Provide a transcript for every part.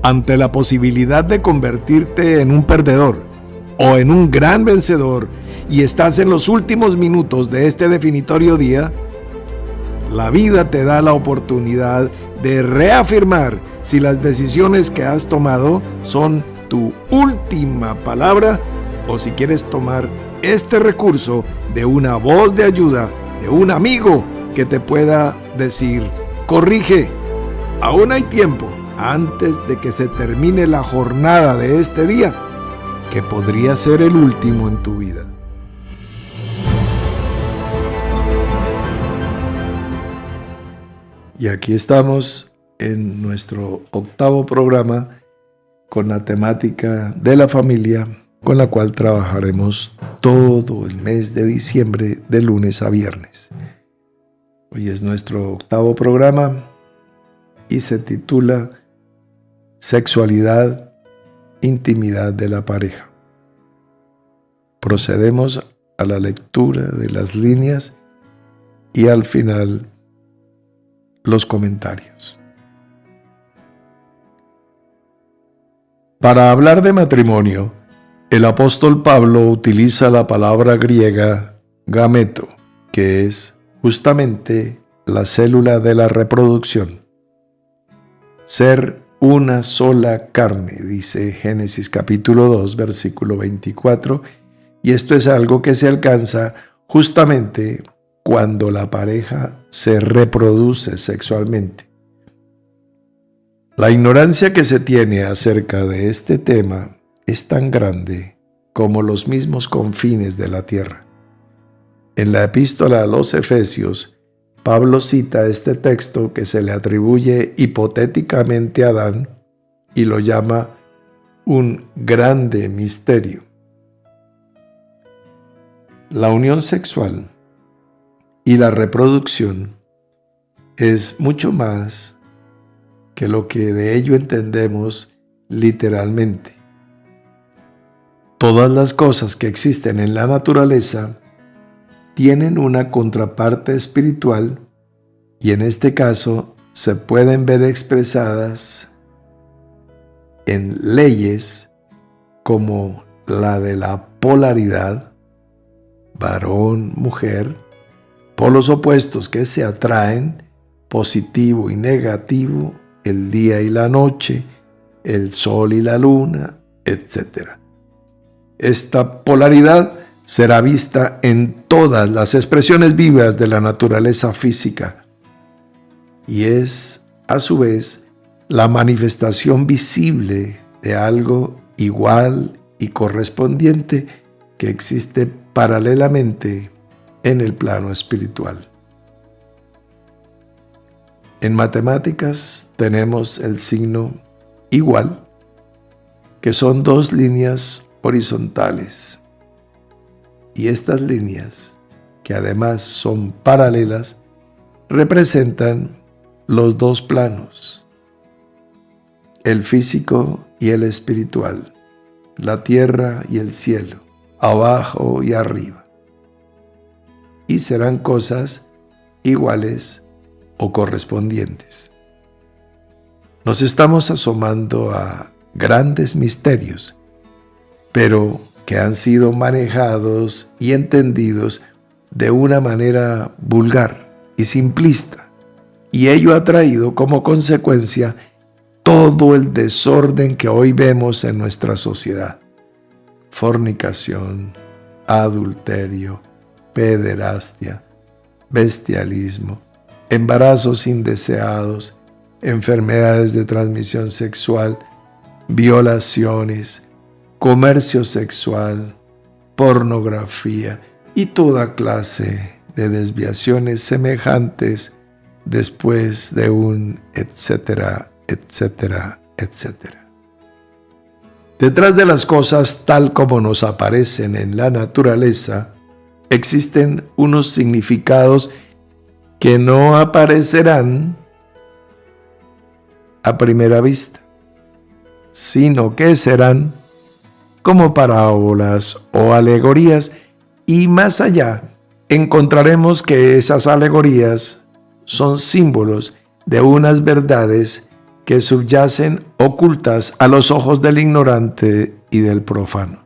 Ante la posibilidad de convertirte en un perdedor o en un gran vencedor y estás en los últimos minutos de este definitorio día, la vida te da la oportunidad de reafirmar si las decisiones que has tomado son tu última palabra o si quieres tomar este recurso de una voz de ayuda, de un amigo que te pueda decir: corrige, aún hay tiempo antes de que se termine la jornada de este día, que podría ser el último en tu vida. Y aquí estamos en nuestro 8º programa con la temática de la familia, con la cual trabajaremos todo el mes de diciembre de lunes a viernes. Hoy es nuestro 8º programa y se titula Sexualidad, intimidad de la pareja. Procedemos a la lectura de las líneas y al final los comentarios. Para hablar de matrimonio, el apóstol Pablo utiliza la palabra griega gameto, que es justamente la célula de la reproducción. Ser una sola carne, dice Génesis capítulo 2, versículo 24, y esto es algo que se alcanza justamente cuando la pareja se reproduce sexualmente. La ignorancia que se tiene acerca de este tema es tan grande como los mismos confines de la tierra. En la epístola a los Efesios, Pablo cita este texto que se le atribuye hipotéticamente a Adán y lo llama un grande misterio. La unión sexual y la reproducción es mucho más que lo que de ello entendemos literalmente. Todas las cosas que existen en la naturaleza tienen una contraparte espiritual y en este caso se pueden ver expresadas en leyes como la de la polaridad, varón, mujer, polos opuestos que se atraen, positivo y negativo, el día y la noche, el sol y la luna, etc. Esta polaridad será vista en todas las expresiones vivas de la naturaleza física y es, a su vez, la manifestación visible de algo igual y correspondiente que existe paralelamente en el plano espiritual. En matemáticas tenemos el signo igual, que son dos líneas horizontales. Y estas líneas, que además son paralelas, representan los dos planos, el físico y el espiritual, la tierra y el cielo, abajo y arriba. Y serán cosas iguales o correspondientes. Nos estamos asomando a grandes misterios, pero que han sido manejados y entendidos de una manera vulgar y simplista, y ello ha traído como consecuencia todo el desorden que hoy vemos en nuestra sociedad: fornicación, adulterio, pederastia, bestialismo, embarazos indeseados, enfermedades de transmisión sexual, violaciones, comercio sexual, pornografía y toda clase de desviaciones semejantes después de un etcétera, etcétera, etcétera. Detrás de las cosas tal como nos aparecen en la naturaleza, existen unos significados que no aparecerán a primera vista, sino que serán como parábolas o alegorías, y más allá encontraremos que esas alegorías son símbolos de unas verdades que subyacen ocultas a los ojos del ignorante y del profano.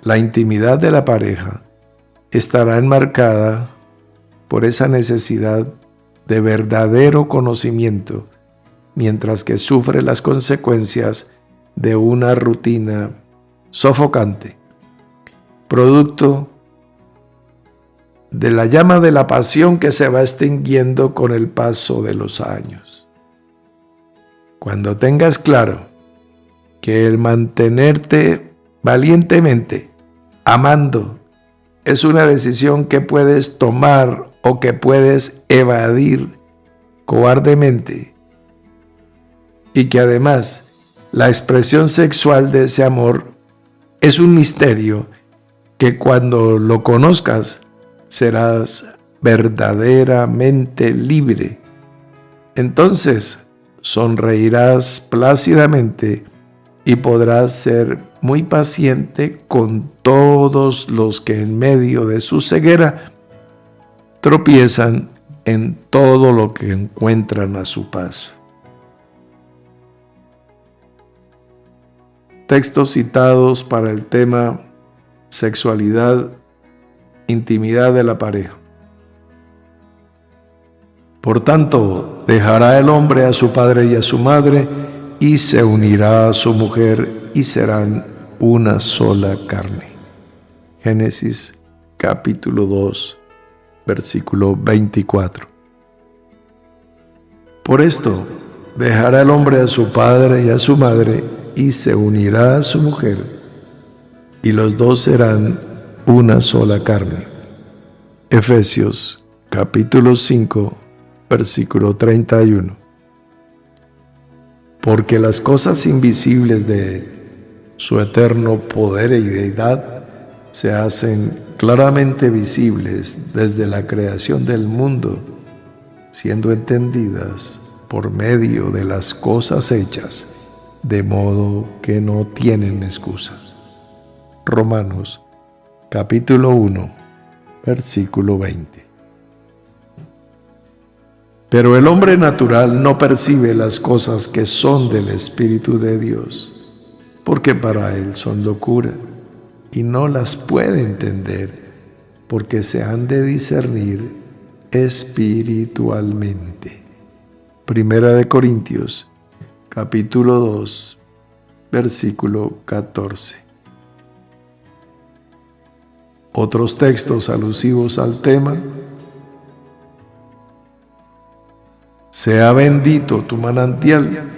La intimidad de la pareja estará enmarcada por esa necesidad de verdadero conocimiento, mientras que sufre las consecuencias de una rutina sofocante, producto de la llama de la pasión que se va extinguiendo con el paso de los años. Cuando tengas claro que el mantenerte valientemente amando es una decisión que puedes tomar o que puedes evadir cobardemente, y que además la expresión sexual de ese amor es un misterio que cuando lo conozcas serás verdaderamente libre. Entonces sonreirás plácidamente y podrás ser muy paciente con todos los que en medio de su ceguera tropiezan en todo lo que encuentran a su paso. Textos citados para el tema sexualidad, intimidad de la pareja. Por tanto, dejará el hombre a su padre y a su madre, y se unirá a su mujer, y serán una sola carne. Génesis capítulo 2, versículo 24. Por esto, dejará el hombre a su padre y a su madre, y se unirá a su mujer, y los dos serán una sola carne. Efesios capítulo 5, versículo 31. Porque las cosas invisibles de su eterno poder y deidad se hacen claramente visibles desde la creación del mundo, siendo entendidas por medio de las cosas hechas, de modo que no tienen excusa. Romanos capítulo 1, versículo 20. Pero el hombre natural no percibe las cosas que son del Espíritu de Dios, porque para él son locura, y no las puede entender, porque se han de discernir espiritualmente. Primera de Corintios, capítulo 2, versículo 14. Otros textos alusivos al tema: sea bendito tu manantial,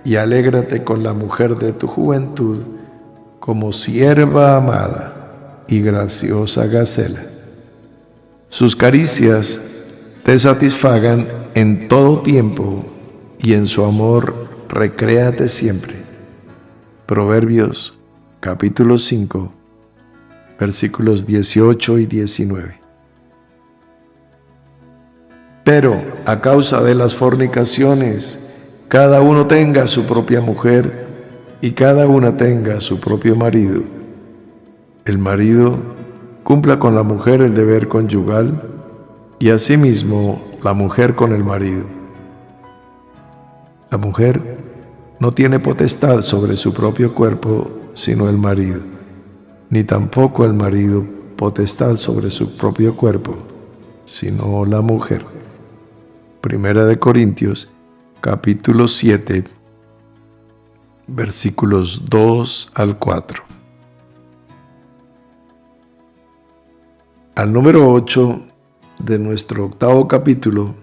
y alégrate con la mujer de tu juventud, como sierva amada y graciosa gacela. Sus caricias te satisfagan en todo tiempo, y en su amor recréate siempre. Proverbios capítulo 5, versículos 18 y 19. Pero a causa de las fornicaciones, cada uno tenga su propia mujer, y cada una tenga su propio marido. El marido cumpla con la mujer el deber conyugal, y asimismo la mujer con el marido. La mujer no tiene potestad sobre su propio cuerpo sino el marido, ni tampoco el marido potestad sobre su propio cuerpo sino la mujer. Primera de Corintios capítulo 7, versículos 2 al 4. Al número 8 de nuestro octavo capítulo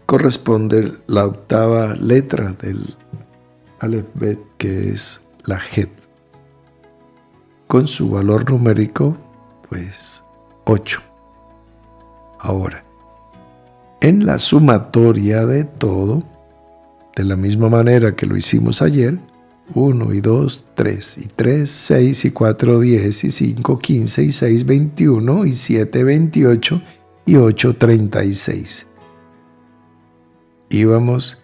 corresponde la octava letra del Aleph-Bet, que es la Het, con su valor numérico, 8. Ahora, en la sumatoria de todo, de la misma manera que lo hicimos ayer, 1 y 2, 3 y 3, 6 y 4, 10 y 5, 15 y 6, 21 y 7, 28 y 8, 36. Íbamos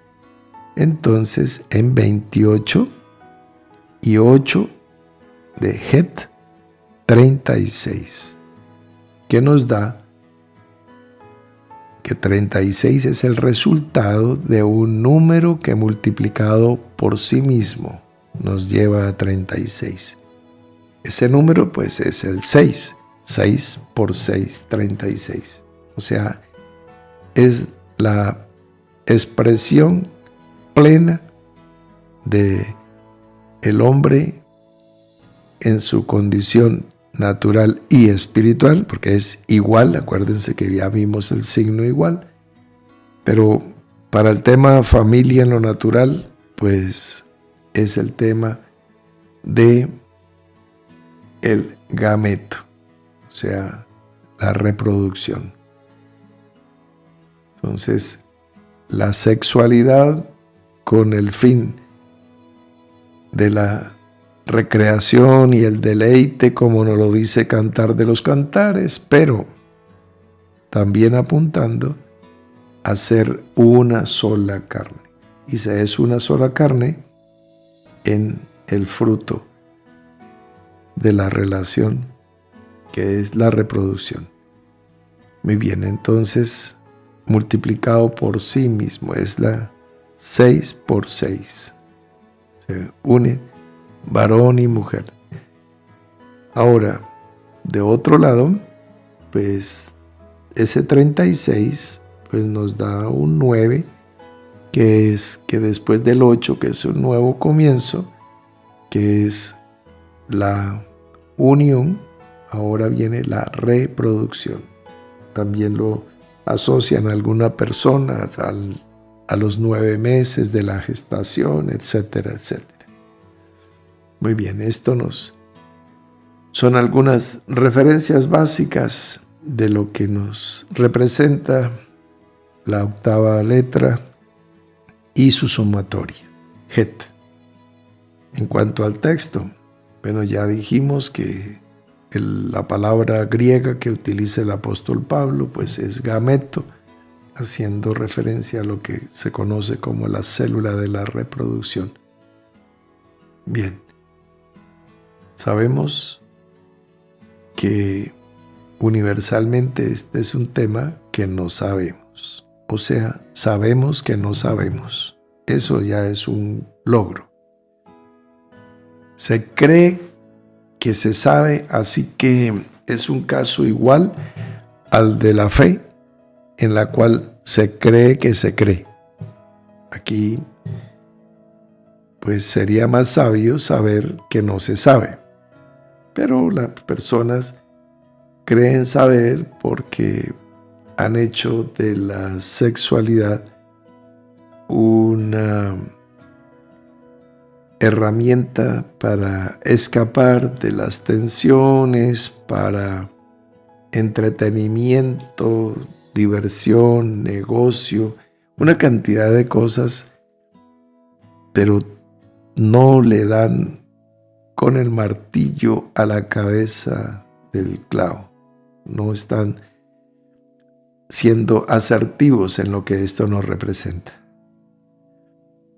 entonces en 28 y 8 de Het, 36, que nos da que 36 es el resultado de un número que multiplicado por sí mismo nos lleva a 36. Ese número pues es el 6. 6 por 6, 36. O sea, es la expresión plena de el hombre en su condición natural y espiritual, porque es igual. Acuérdense que ya vimos el signo igual, pero para el tema familia en lo natural, pues es el tema de el gameto, o sea, la reproducción. Entonces, la sexualidad con el fin de la recreación y el deleite, como nos lo dice Cantar de los Cantares, pero también apuntando a ser una sola carne. Y se es una sola carne en el fruto de la relación, que es la reproducción. Muy bien, entonces multiplicado por sí mismo es la 6 por 6. Se une varón y mujer. Ahora, de otro lado, pues ese 36 pues nos da un 9, que es que después del 8, que es un nuevo comienzo, que es la unión, ahora viene la reproducción. También lo asocian a alguna persona a los 9 meses de la gestación, etcétera, etcétera. Muy bien, son algunas referencias básicas de lo que nos representa la octava letra y su sumatoria, Het. En cuanto al texto, bueno, ya dijimos que la palabra griega que utiliza el apóstol Pablo, pues es gameto, haciendo referencia a lo que se conoce como la célula de la reproducción. Bien, sabemos que universalmente este es un tema que no sabemos. O sea, sabemos que no sabemos. Eso ya es un logro. Se cree que se sabe, así que es un caso igual al de la fe, en la cual se cree que se cree. Aquí, pues sería más sabio saber que no se sabe. Pero las personas creen saber porque han hecho de la sexualidad una herramienta para escapar de las tensiones, para entretenimiento, diversión, negocio, una cantidad de cosas, pero no le dan con el martillo a la cabeza del clavo. No están siendo asertivos en lo que esto nos representa.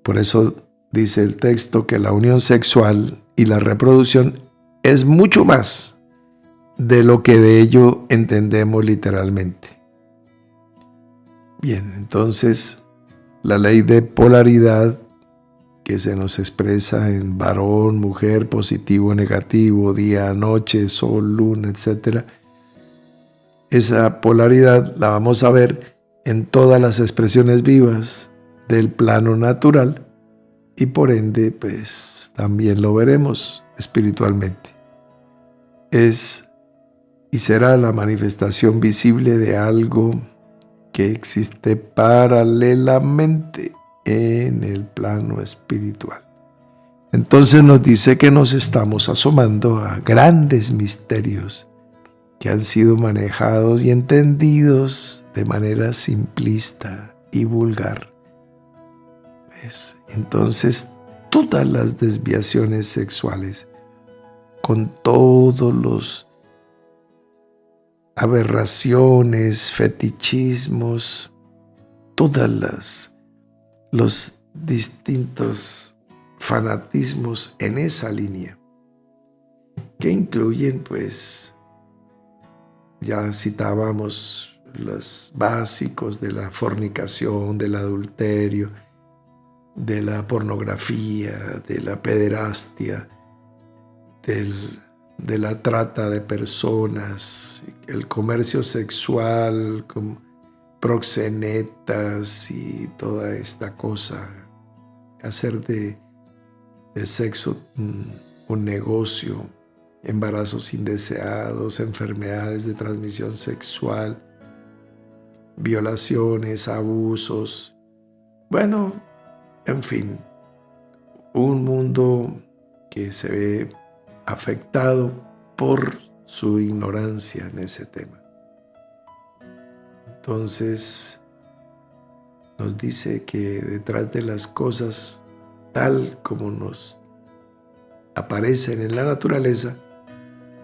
Por eso dice el texto que la unión sexual y la reproducción es mucho más de lo que de ello entendemos literalmente. Bien, entonces la ley de polaridad que se nos expresa en varón, mujer, positivo, negativo, día, noche, sol, luna, etc. Esa polaridad la vamos a ver en todas las expresiones vivas del plano natural y por ende, pues también lo veremos espiritualmente. Es y será la manifestación visible de algo que existe paralelamente en el plano espiritual. Entonces nos dice que nos estamos asomando a grandes misterios que han sido manejados y entendidos de manera simplista y vulgar. ¿Ves? Entonces, todas las desviaciones sexuales, con todos los aberraciones, fetichismos, todas los distintos fanatismos en esa línea, que incluyen, pues, ya citábamos los básicos de la fornicación, del adulterio, de la pornografía, de la pederastia, de la trata de personas, el comercio sexual, con proxenetas y toda esta cosa, hacer de sexo un negocio, embarazos indeseados, enfermedades de transmisión sexual, violaciones, abusos, bueno, en fin, un mundo que se ve afectado por su ignorancia en ese tema. Entonces, nos dice que detrás de las cosas, tal como nos aparecen en la naturaleza,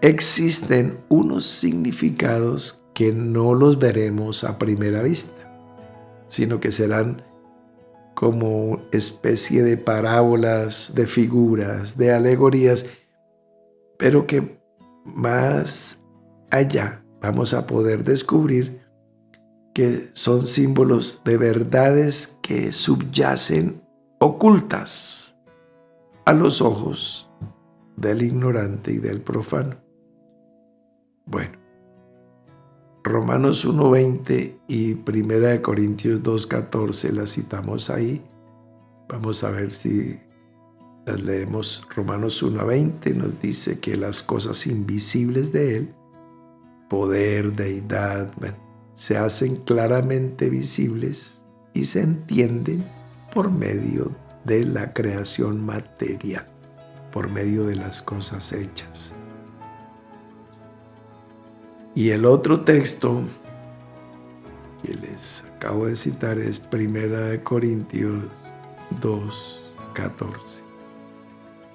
existen unos significados que no los veremos a primera vista, sino que serán como especie de parábolas, de figuras, de alegorías, pero que más allá vamos a poder descubrir que son símbolos de verdades que subyacen ocultas a los ojos del ignorante y del profano. Bueno, Romanos 1:20 y 1 Corintios 2:14 las citamos ahí. Vamos a ver si las leemos. Romanos 1:20 nos dice que las cosas invisibles de Él, poder, deidad, se hacen claramente visibles y se entienden por medio de la creación material, por medio de las cosas hechas. Y el otro texto que les acabo de citar es 1 Corintios 2:14.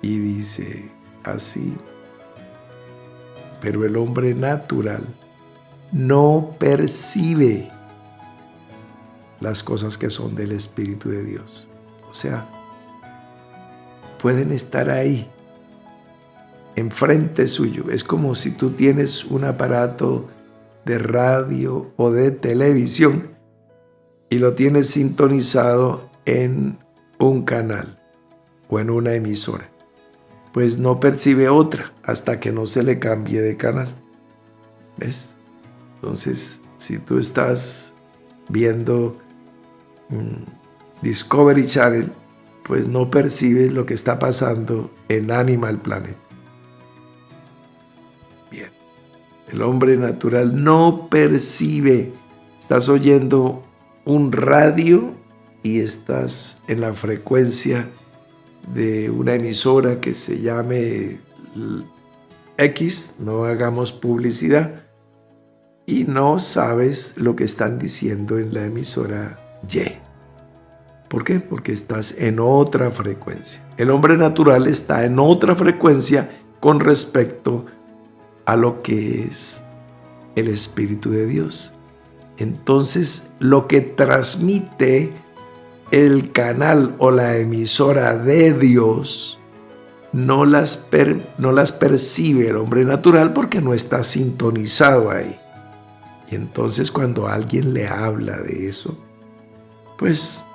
Y dice así: pero el hombre natural no percibe las cosas que son del Espíritu de Dios. O sea, pueden estar ahí, enfrente suyo. Es como si tú tienes un aparato de radio o de televisión y lo tienes sintonizado en un canal o en una emisora. Pues no percibe otra hasta que no se le cambie de canal. ¿Ves? Entonces, si tú estás viendo Discovery Channel, pues no percibes lo que está pasando en Animal Planet. Bien, el hombre natural no percibe. Estás oyendo un radio y estás en la frecuencia de una emisora que se llame X, no hagamos publicidad, y no sabes lo que están diciendo en la emisora Y. ¿Por qué? Porque estás en otra frecuencia. El hombre natural está en otra frecuencia con respecto a lo que es el Espíritu de Dios. Entonces, lo que transmite el canal o la emisora de Dios no las percibe el hombre natural porque no está sintonizado ahí. Y entonces cuando alguien le habla de eso, pues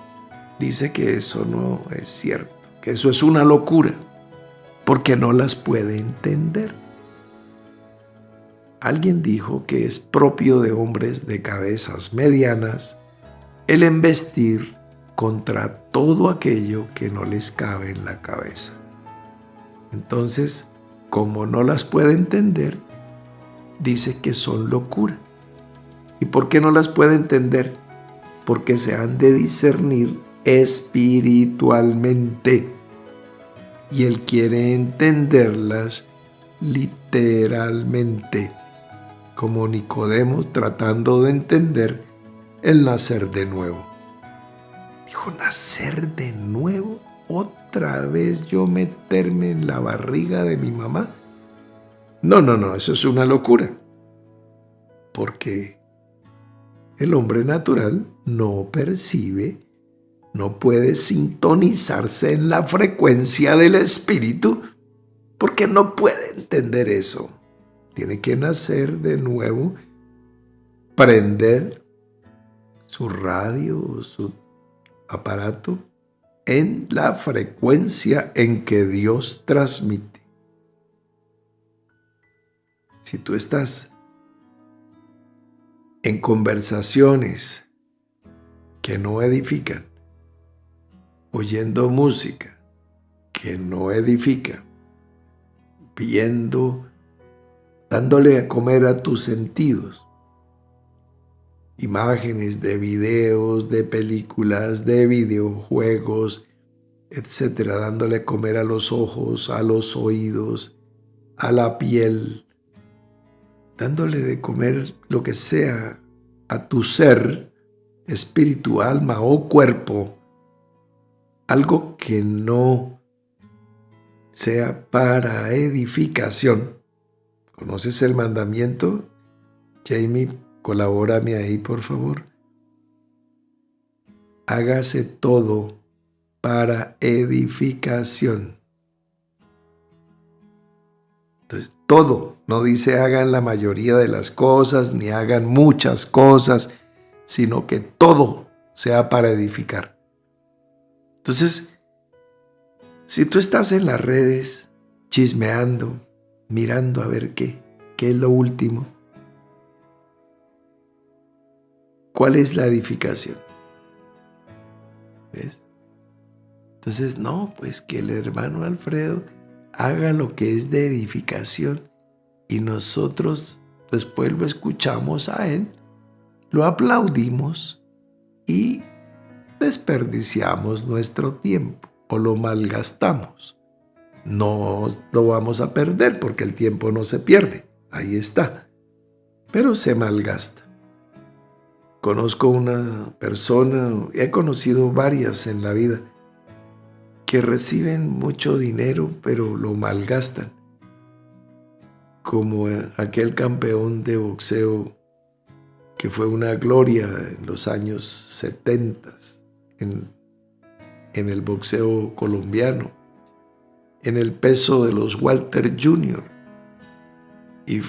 dice que eso no es cierto, que eso es una locura, porque no las puede entender. Alguien dijo que es propio de hombres de cabezas medianas el embestir contra todo aquello que no les cabe en la cabeza. Entonces, como no las puede entender, dice que son locura. ¿Y por qué no las puede entender? Porque se han de discernir espiritualmente. Y él quiere entenderlas literalmente, como Nicodemo tratando de entender el nacer de nuevo. Dijo, ¿nacer de nuevo? ¿Otra vez yo meterme en la barriga de mi mamá? No, eso es una locura. Porque el hombre natural no percibe, no puede sintonizarse en la frecuencia del Espíritu, porque no puede entender eso. Tiene que nacer de nuevo prender su radio o su aparato en la frecuencia en que Dios transmite. Si tú estás en conversaciones que no edifican, oyendo música que no edifica, viendo, dándole a comer a tus sentidos, imágenes de videos, de películas, de videojuegos, etcétera, dándole a comer a los ojos, a los oídos, a la piel, dándole de comer lo que sea a tu ser, espíritu, alma o cuerpo, algo que no sea para edificación. ¿Conoces el mandamiento? Jamie, colabórame ahí, por favor. Hágase todo para edificación. Entonces, todo, no dice hagan la mayoría de las cosas, ni hagan muchas cosas, sino que todo sea para edificar. Entonces, si tú estás en las redes chismeando, mirando a ver qué es lo último, ¿cuál es la edificación? ¿Ves? Entonces, no, pues que el hermano Alfredo haga lo que es de edificación y nosotros después lo escuchamos a él, lo aplaudimos y desperdiciamos nuestro tiempo o lo malgastamos. No lo vamos a perder porque el tiempo no se pierde, ahí está, pero se malgasta. Conozco una persona, he conocido varias en la vida, que reciben mucho dinero, pero lo malgastan. Como aquel campeón de boxeo que fue una gloria en los años 70 en el boxeo colombiano, en el peso de los Walter Jr. Y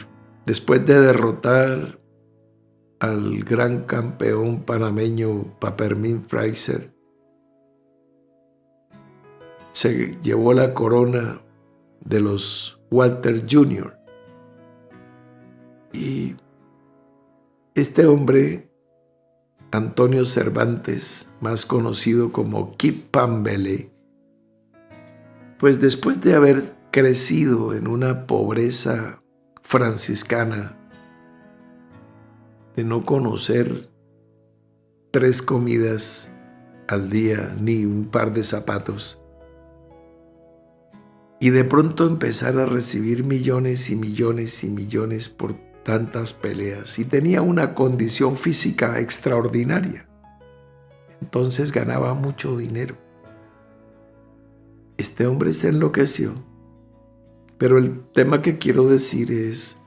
después de derrotar al gran campeón panameño Papermín Fraser, se llevó la corona de los Walter Jr. Y este hombre, Antonio Cervantes, más conocido como Kid Pambelé, pues después de haber crecido en una pobreza franciscana, de no conocer 3 comidas al día ni un par de zapatos, y de pronto empezar a recibir millones y millones y millones por tantas peleas, y tenía una condición física extraordinaria. Entonces ganaba mucho dinero. Este hombre se enloqueció. Pero el tema que quiero decir es,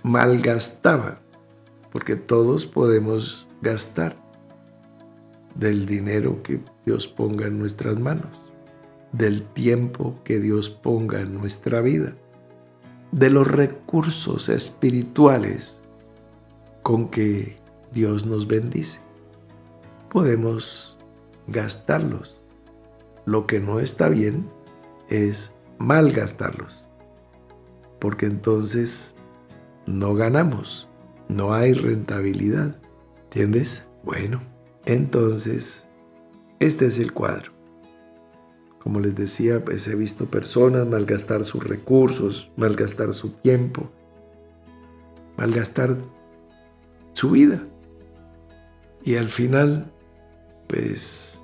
malgastaba, porque todos podemos gastar del dinero que Dios ponga en nuestras manos, del tiempo que Dios ponga en nuestra vida, de los recursos espirituales con que Dios nos bendice. Podemos gastarlos. Lo que no está bien es malgastarlos, porque entonces no ganamos, no hay rentabilidad. ¿Entiendes? Bueno, entonces este es el cuadro. Como les decía, pues he visto personas malgastar sus recursos, malgastar su tiempo, malgastar su vida. Y al final, pues,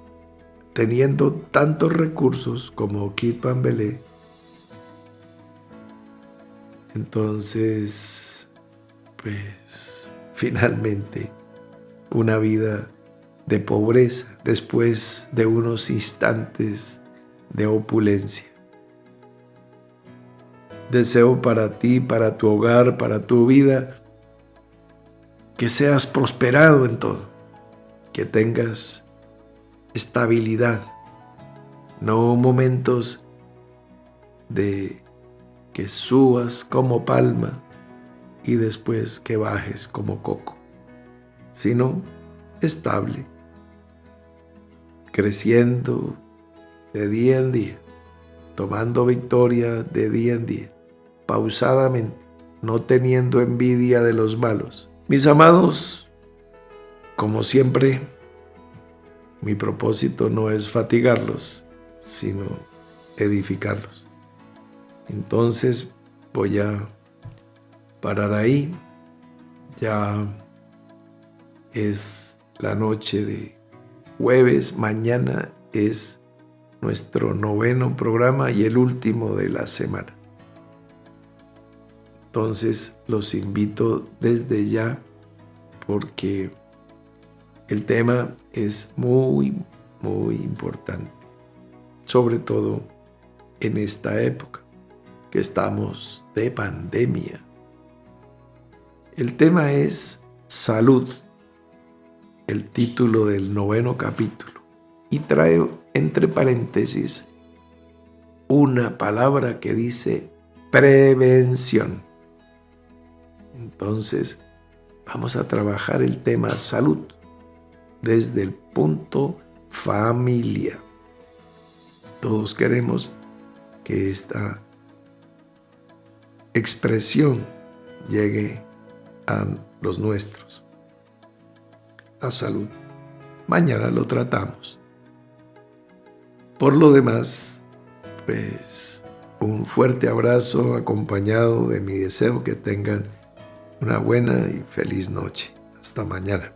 teniendo tantos recursos como Kid Pambelé, entonces, pues, finalmente, una vida de pobreza después de unos instantes de opulencia. Deseo para ti, para tu hogar, para tu vida, que seas prosperado en todo, que tengas estabilidad, no momentos de que subas como palma y después que bajes como coco, sino estable, creciendo de día en día, tomando victoria de día en día, pausadamente, no teniendo envidia de los malos. Mis amados, como siempre, mi propósito no es fatigarlos, sino edificarlos. Entonces voy a parar ahí. Ya es la noche de jueves, mañana es nuestro 9º programa y el último de la semana. Entonces los invito desde ya porque el tema es muy, muy importante, sobre todo en esta época que estamos de pandemia. El tema es salud, el título del 9º capítulo, y trae entre paréntesis una palabra que dice prevención. Entonces, vamos a trabajar el tema salud desde el punto familia. Todos queremos que esta expresión llegue a los nuestros. La salud. Mañana lo tratamos. Por lo demás, pues un fuerte abrazo acompañado de mi deseo que tengan una buena y feliz noche. Hasta mañana.